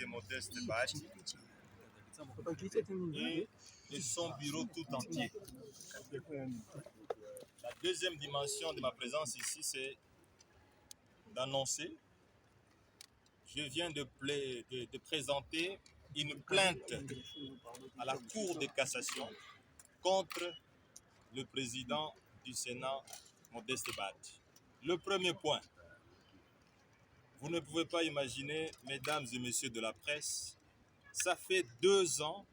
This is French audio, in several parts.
Modeste Bahati et de son bureau tout entier. La deuxième dimension de ma présence ici, c'est d'annoncer, je viens de présenter une plainte à la Cour de cassation contre le président du Sénat, Modeste Bahati. Le premier point, vous ne pouvez pas imaginer, mesdames et messieurs de la presse, ça fait 2 ans,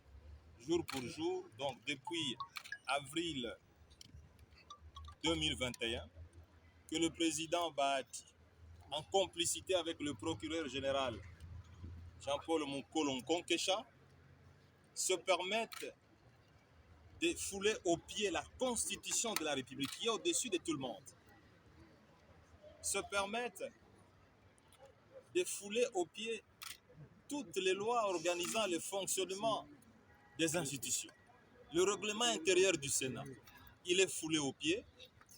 jour pour jour, donc depuis avril 2021, que le président Bahati, en complicité avec le procureur général Jean-Paul Mokolo Nkonkesha, se permettent de fouler aux pieds la Constitution de la République qui est au-dessus de tout le monde. Se permettent de fouler aux pieds toutes les lois organisant le fonctionnement des institutions. Le règlement intérieur du Sénat, il est foulé aux pieds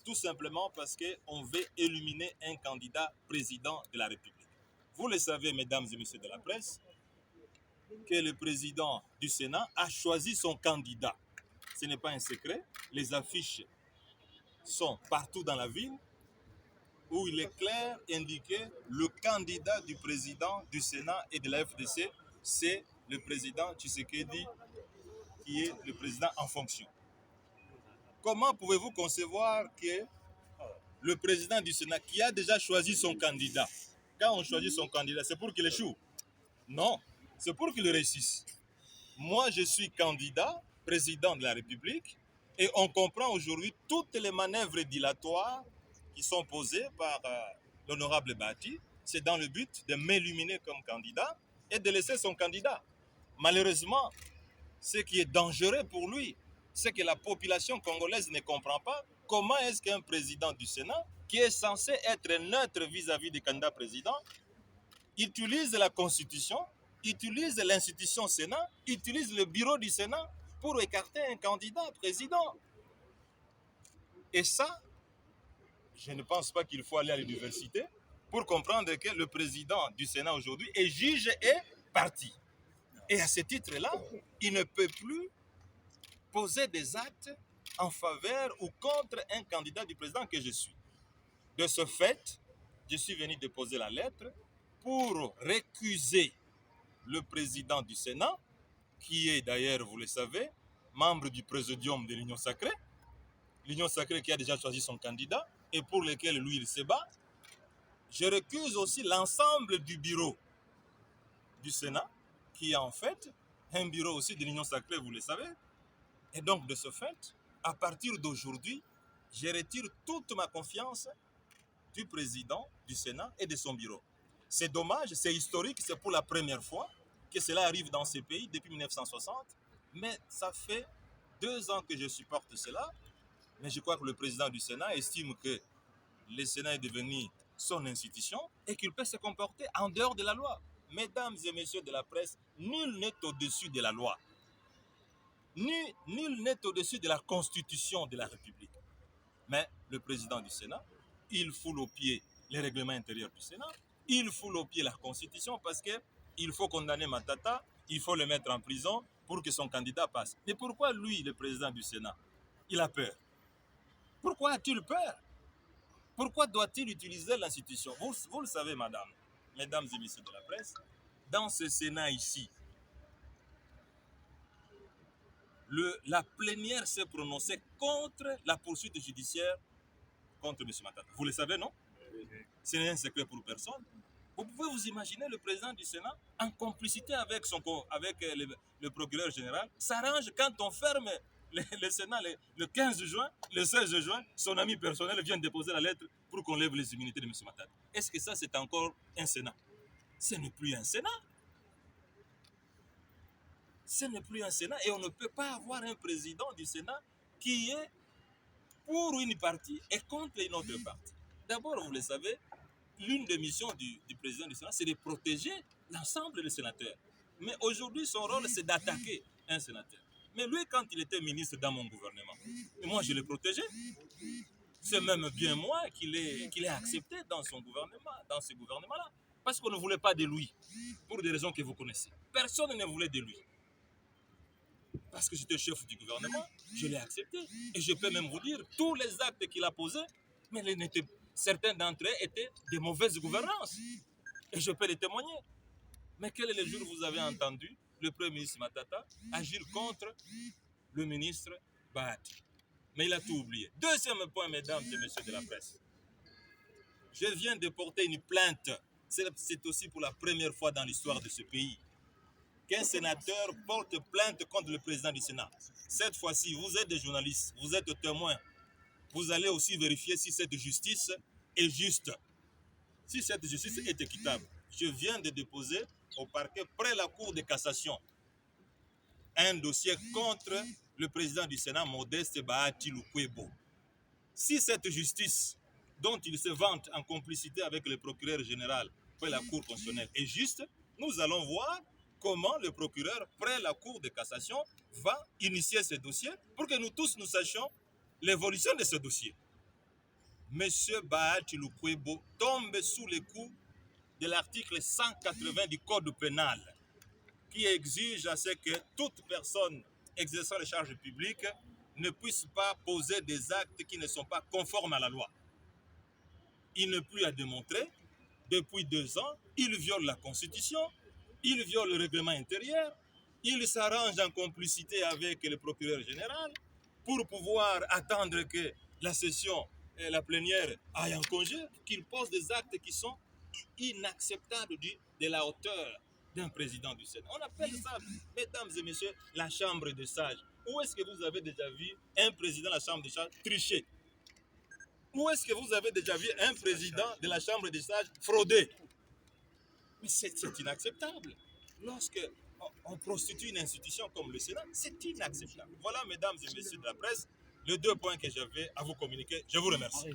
tout simplement parce qu'on veut éliminer un candidat président de la République. Vous le savez, mesdames et messieurs de la presse, que le président du Sénat a choisi son candidat. Ce n'est pas un secret, les affiches sont partout dans la ville où il est clair indiqué le candidat du président du Sénat et de la FDC, c'est le président Tshisekedi qui est le président en fonction. Comment pouvez-vous concevoir que le président du Sénat qui a déjà choisi son candidat, quand on choisit son candidat, c'est pour qu'il échoue? Non, c'est pour qu'il réussisse. Moi, je suis candidat, président de la République, et on comprend aujourd'hui toutes les manœuvres dilatoires qui sont posées par l'honorable Bahati. C'est dans le but de m'éliminer comme candidat et de laisser son candidat. Malheureusement, ce qui est dangereux pour lui, c'est que la population congolaise ne comprend pas comment est-ce qu'un président du Sénat, qui est censé être neutre vis-à-vis du candidat président, utilise la Constitution, utilise l'institution Sénat, utilise le bureau du Sénat pour écarter un candidat président. Et ça, je ne pense pas qu'il faut aller à l'université pour comprendre que le président du Sénat aujourd'hui est juge et parti. Et à ce titre-là, il ne peut plus poser des actes en faveur ou contre un candidat du président que je suis. De ce fait, je suis venu déposer la lettre pour récuser le président du Sénat, qui est d'ailleurs, vous le savez, membre du présidium de l'Union sacrée. L'Union sacrée qui a déjà choisi son candidat et pour lequel lui il se bat. Je récuse aussi l'ensemble du bureau du Sénat, qui est en fait un bureau aussi de l'Union sacrée, vous le savez. Et donc de ce fait, à partir d'aujourd'hui, je retire toute ma confiance du président du Sénat et de son bureau. C'est dommage, c'est historique, c'est pour la première fois que cela arrive dans ce pays depuis 1960, mais ça fait 2 ans que je supporte cela. Mais je crois que le président du Sénat estime que le Sénat est devenu son institution et qu'il peut se comporter en dehors de la loi. Mesdames et messieurs de la presse, nul n'est au-dessus de la loi. Nul n'est au-dessus de la Constitution de la République. Mais le président du Sénat, il foule aux pieds les règlements intérieurs du Sénat, il foule aux pieds la Constitution parce qu'il faut condamner Matata, il faut le mettre en prison pour que son candidat passe. Mais pourquoi lui, le président du Sénat, il a peur? Pourquoi a-t-il peur? Pourquoi doit-il utiliser l'institution? Vous le savez, mesdames et messieurs de la presse, dans ce Sénat ici, la plénière s'est prononcée contre la poursuite judiciaire contre M. Matata. Vous le savez, non? Ce n'est un secret pour personne. Vous pouvez vous imaginer le président du Sénat, en complicité avec le procureur général, s'arrange quand on ferme le Sénat le 15 juin, le 16 juin, son ami personnel vient déposer la lettre pour qu'on lève les immunités de M. Matata. Est-ce que ça, c'est encore un Sénat? Ce n'est plus un Sénat. Ce n'est plus un Sénat et on ne peut pas avoir un président du Sénat qui est pour une partie et contre une autre partie. D'abord, vous le savez, l'une des missions du président du Sénat, c'est de protéger l'ensemble des sénateurs. Mais aujourd'hui, son rôle, c'est d'attaquer un sénateur. Mais lui, quand il était ministre dans mon gouvernement, moi, je l'ai protégé. C'est même bien moi qui l'ai accepté dans son gouvernement, dans ce gouvernement-là. Parce qu'on ne voulait pas de lui, pour des raisons que vous connaissez. Personne ne voulait de lui. Parce que j'étais chef du gouvernement, je l'ai accepté. Et je peux même vous dire, tous les actes qu'il a posés, mais certains d'entre eux étaient de mauvaise gouvernance. Et je peux les témoigner. Mais quel est le jour où vous avez entendu le Premier ministre Matata agir contre le ministre Bahati? Mais il a tout oublié. Deuxième point, mesdames et messieurs de la presse. Je viens de porter une plainte. C'est aussi pour la première fois dans l'histoire de ce pays qu'un sénateur porte plainte contre le président du Sénat. Cette fois-ci, vous êtes des journalistes, vous êtes témoins. Vous allez aussi vérifier si cette justice est juste, si cette justice est équitable. Je viens de déposer au parquet près la Cour de cassation un dossier contre le président du Sénat, Modeste Bahati Lukwebo. Si cette justice dont il se vante en complicité avec le procureur général près la Cour constitutionnelle est juste, nous allons voir comment le procureur près la Cour de cassation va initier ce dossier pour que nous tous nous sachions l'évolution de ce dossier. Monsieur Bahati Lukwebo tombe sous les coups de l'article 180 du Code pénal qui exige à ce que toute personne exerçant les charges publiques ne puisse pas poser des actes qui ne sont pas conformes à la loi. Il n'est plus à démontrer. Depuis 2 ans, il viole la Constitution, il viole le règlement intérieur, il s'arrange en complicité avec le procureur général pour pouvoir attendre que la session et la plénière aillent en congé, qu'il pose des actes qui sont inacceptables de la hauteur d'un président du Sénat. On appelle ça, mesdames et messieurs, la chambre des sages. Où est-ce que vous avez déjà vu un président de la chambre des sages tricher? Où est-ce que vous avez déjà vu un président de la chambre des sages frauder? Mais c'est inacceptable. Lorsque on prostitue une institution comme le Sénat, c'est inacceptable. Voilà, mesdames et messieurs de la presse, les 2 points que j'avais à vous communiquer. Je vous remercie.